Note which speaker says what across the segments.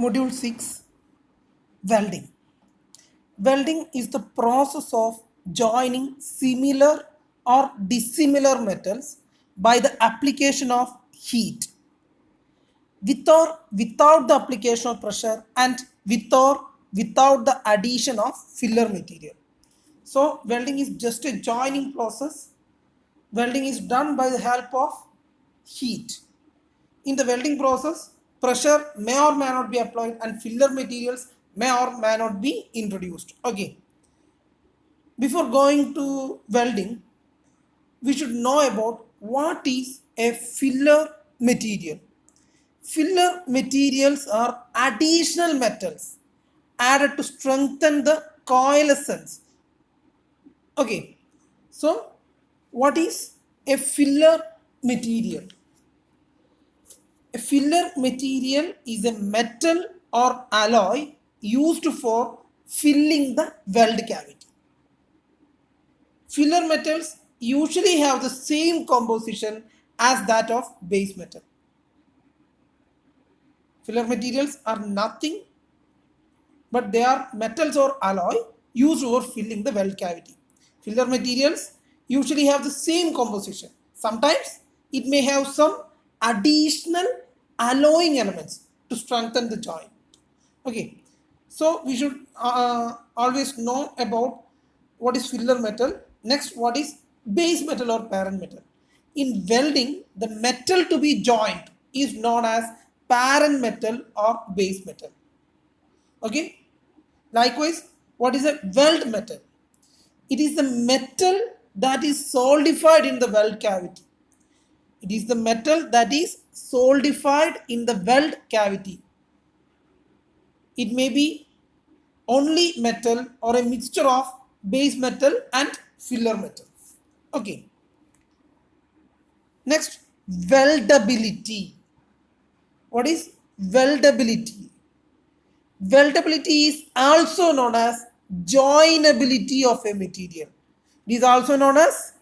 Speaker 1: Module 6, Welding. Welding is the process of joining similar or dissimilar metals by the application of heat, with or without the application of pressure, and with or without the addition of filler material. So welding is just a joining process. Welding is done by the help of heat. In the welding process, pressure may or may not be applied and filler materials may or may not be introduced. Okay. Before going to welding, we should know about what is a filler material. Filler materials are additional metals added to strengthen the coalescence. Okay. So, what is a filler material? A filler material is a metal or alloy used for filling the weld cavity. Filler metals usually have the same composition as that of base metal. Filler materials are nothing but they are metals or alloy used for filling the weld cavity. Filler materials usually have the same composition. Sometimes it may have some additional alloying elements to strengthen the joint. Okay, so we should always know about what is filler metal. Next, what is base metal or parent metal. In welding, the metal to be joined is known as parent metal or base metal. Okay, likewise, what is a weld metal? It is the metal that is solidified in the weld cavity. It is the metal that is solidified in the weld cavity. It may be only metal or a mixture of base metal and filler metal. Okay. Next, weldability. What is weldability? Weldability is also known as joinability of a material. It is also known as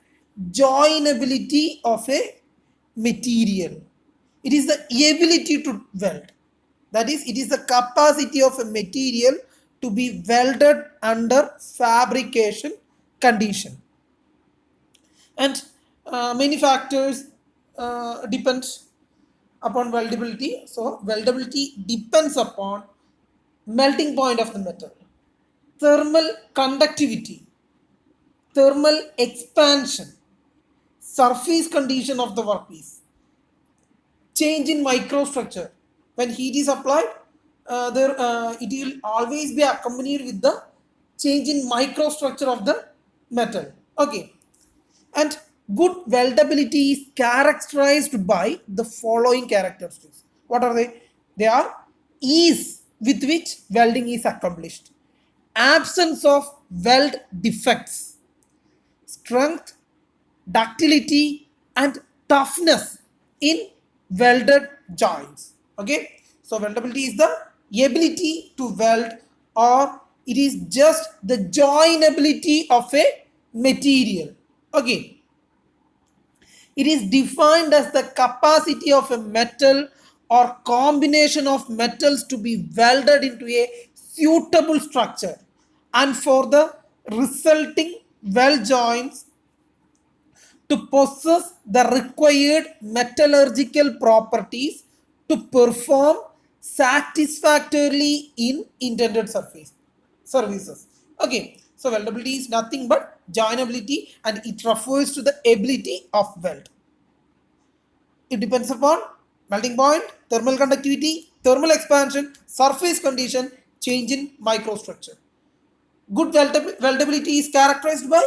Speaker 1: joinability of a material. It is the ability to weld. That is, it is the capacity of a material to be welded under fabrication condition. And many factors depend upon weldability. So, weldability depends upon melting point of the metal, thermal conductivity, thermal expansion, surface condition of the workpiece, change in microstructure. When heat is applied, it will always be accompanied with the change in microstructure of the metal. Okay, and good weldability is characterized by the following characteristics. What are they? They are ease with which welding is accomplished, absence of weld defects, strength, ductility, and toughness in welded joints. Okay, so weldability is the ability to weld, or it is just the joinability of a material. Okay, it is defined as the capacity of a metal or combination of metals to be welded into a suitable structure and for the resulting weld joints to possess the required metallurgical properties to perform satisfactorily in intended services. Okay, so weldability is nothing but joinability and it refers to the ability of weld. It depends upon melting point, thermal conductivity, thermal expansion, surface condition, change in microstructure. Good weldability is characterized by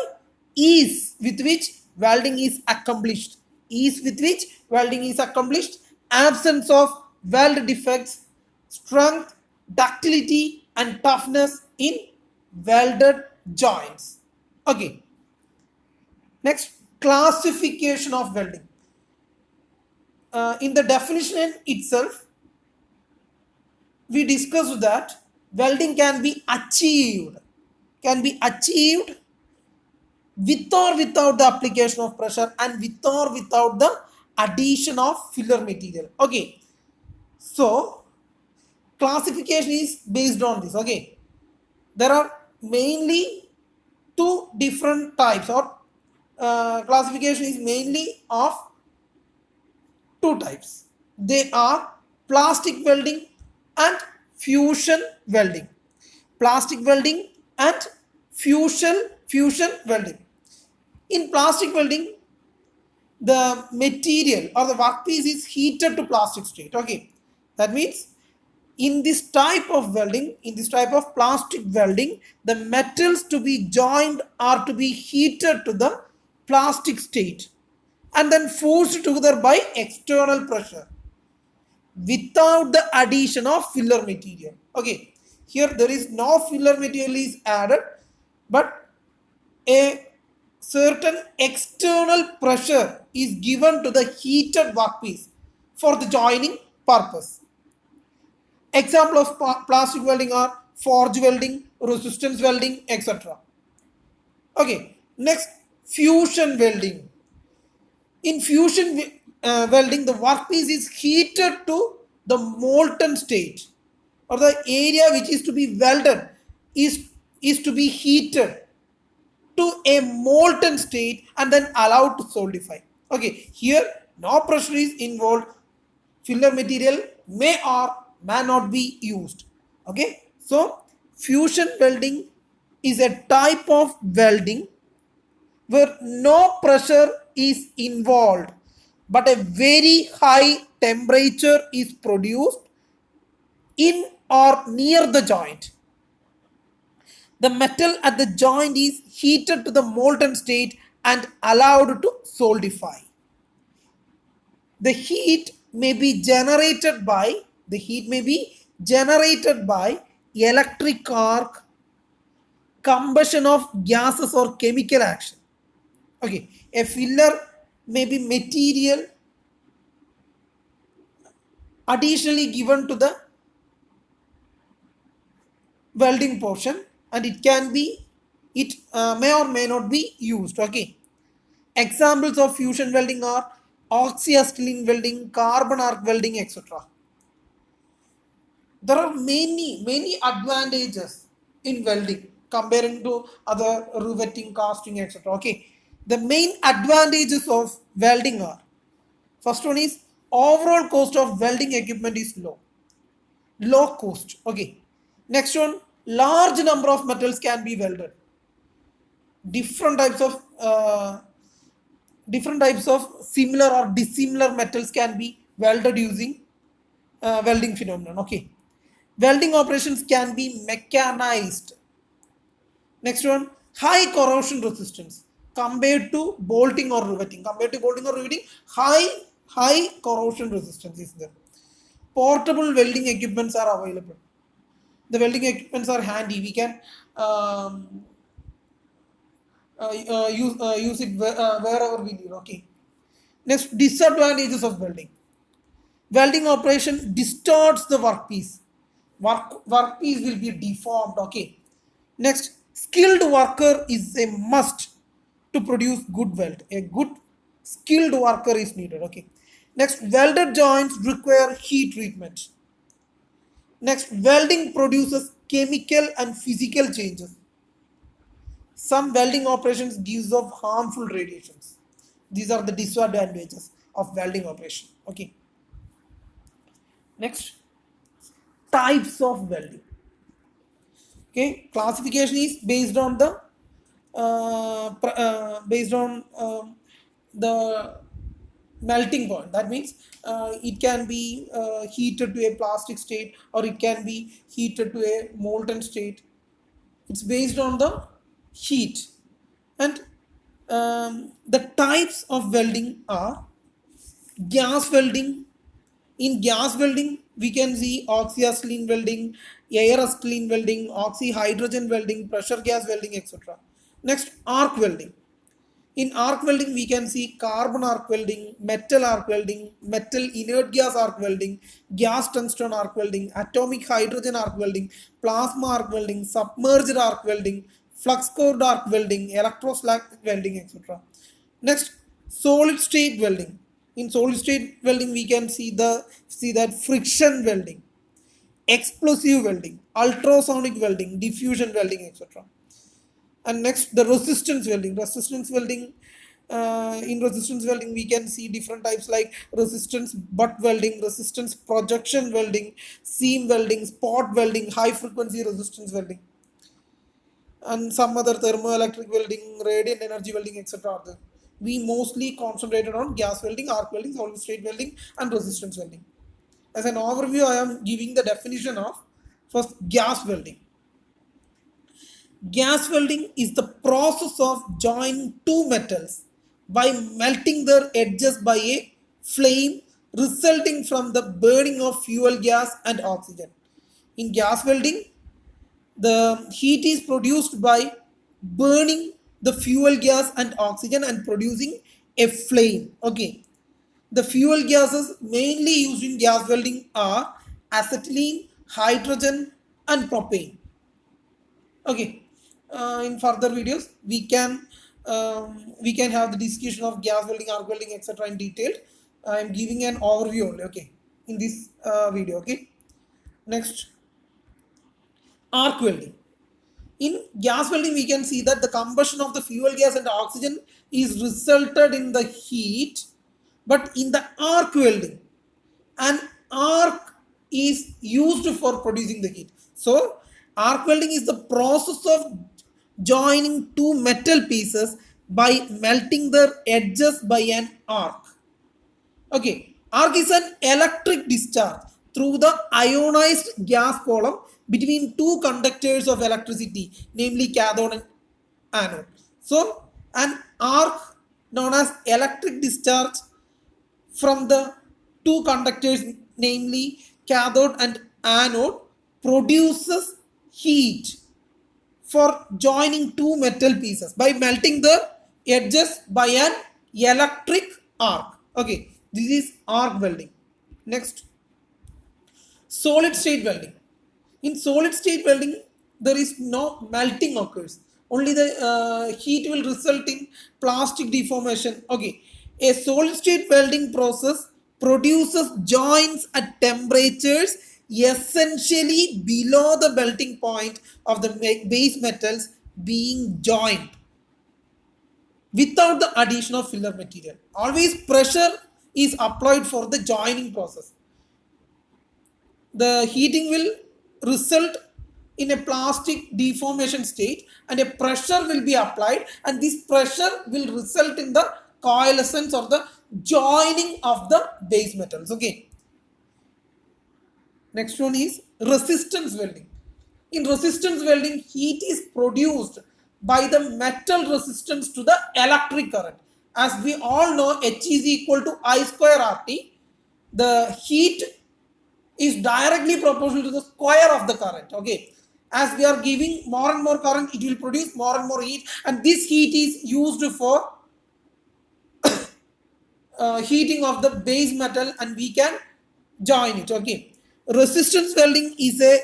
Speaker 1: ease with which welding is accomplished. Ease with which welding is accomplished, absence of weld defects, strength, ductility, and toughness in welded joints. Okay. Next, classification of welding. In the definition itself, we discussed that welding can be achieved with or without the application of pressure and with or without the addition of filler material. Okay, so classification is based on this. Okay, there are mainly two different types, or classification is mainly of two types. They are plastic welding and fusion welding. Plastic welding and fusion welding. In plastic welding, the material or the workpiece is heated to plastic state. Okay, that means in this type of welding, in this type of plastic welding, the metals to be joined are to be heated to the plastic state and then forced together by external pressure without the addition of filler material. Okay, here there is no filler material is added, but a certain external pressure is given to the heated workpiece for the joining purpose. Example of plastic welding are forge welding, resistance welding, etc. Okay, next, fusion welding. In fusion welding, the workpiece is heated to the molten state, or the area which is to be welded is to be heated to a molten state and then allowed to solidify. Okay, here no pressure is involved. Filler material may or may not be used. Okay, so fusion welding is a type of welding where no pressure is involved, but a very high temperature is produced in or near the joint. The metal at the joint is heated to the molten state and allowed to solidify. The heat may be generated by electric arc, combustion of gases, or chemical action. Okay, a filler may be material additionally given to the welding portion, and it may or may not be used. Okay, examples of fusion welding are oxyacetylene welding, carbon arc welding, etc. There are many advantages in welding comparing to other riveting, casting, etc. Okay, the main advantages of welding are: first one is overall cost of welding equipment is low cost. Okay, next one, large number of metals can be welded. Different types of similar or dissimilar metals can be welded using welding phenomenon. Okay, welding operations can be mechanized. Next one, high corrosion resistance compared to bolting or riveting. High corrosion resistance is there. Portable welding equipments are available. The welding equipments are handy. We can use it wherever we need. Okay. Next, disadvantages of welding. Welding operation distorts the workpiece. Workpiece will be deformed. Okay. Next, skilled worker is a must to produce good weld. A good skilled worker is needed. Okay. Next, welded joints require heat treatment. Next, welding produces chemical and physical changes. Some welding operations gives off harmful radiations. These are the disadvantages of welding operation. Okay. Next, types of welding. Okay, classification is based on the the melting point. That means it can be heated to a plastic state, or it can be heated to a molten state. It's based on the heat. And the types of welding are gas welding. In gas welding, we can see oxyacetylene welding, air acetylene welding, oxyhydrogen welding, pressure gas welding, etc. Next, arc welding. In arc welding, we can see carbon arc welding, metal arc welding, metal inert gas arc welding, gas tungsten arc welding, atomic hydrogen arc welding, plasma arc welding, submerged arc welding, flux cored arc welding, electroslag welding, etc. Next, solid state welding. In solid state welding, we can see that friction welding. explosive welding, ultrasonic welding, diffusion welding, etc. And next, the resistance welding. In resistance welding, we can see different types like resistance butt welding, resistance projection welding, seam welding, spot welding, high frequency resistance welding, and some other thermoelectric welding, radiant energy welding, etc. are there. We mostly concentrated on gas welding, arc welding, solid state welding, and resistance welding. As an overview, I am giving the definition of first gas welding. Gas welding is the process of joining two metals by melting their edges by a flame resulting from the burning of fuel gas and oxygen. In gas welding, the heat is produced by burning the fuel gas and oxygen and producing a flame. Okay. The fuel gases mainly used in gas welding are acetylene, hydrogen, and propane. Okay. In further videos, we can have the discussion of gas welding, arc welding, etc. in detail. I am giving an overview only. Okay, in this video. Okay. Next, arc welding. In gas welding, we can see that the combustion of the fuel gas and oxygen is resulted in the heat, but in the arc welding, an arc is used for producing the heat. So, arc welding is the process of joining two metal pieces by melting their edges by an arc. Okay, arc is an electric discharge through the ionized gas column between two conductors of electricity, namely cathode and anode. So, an arc known as electric discharge from the two conductors, namely cathode and anode, produces heat for joining two metal pieces by melting the edges by an electric arc. Okay, this is arc welding. Next, solid state welding. In solid state welding, there is no melting occurs. Only the heat will result in plastic deformation. Okay, a solid state welding process produces joints at temperatures essentially below the melting point of the base metals being joined without the addition of filler material. Always pressure is applied for the joining process. The heating will result in a plastic deformation state and a pressure will be applied, and this pressure will result in the coalescence or the joining of the base metals. Okay. Next one is resistance welding. In resistance welding, heat is produced by the metal resistance to the electric current. As we all know, H is equal to I square RT. The heat is directly proportional to the square of the current. Okay. As we are giving more and more current, it will produce more and more heat, and this heat is used for heating of the base metal, and we can join it. Okay. Resistance welding is a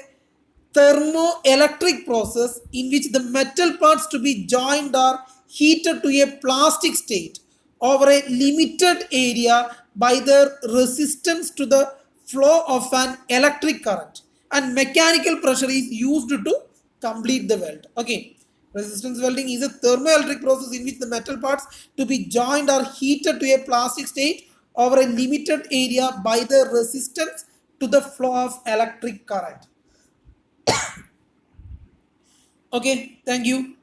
Speaker 1: thermoelectric process in which the metal parts to be joined are heated to a plastic state over a limited area by their resistance to the flow of an electric current, and mechanical pressure is used to complete the weld. Okay. Resistance welding is a thermoelectric process in which the metal parts to be joined are heated to a plastic state over a limited area by the resistance to the flow of electric current. Okay, thank you.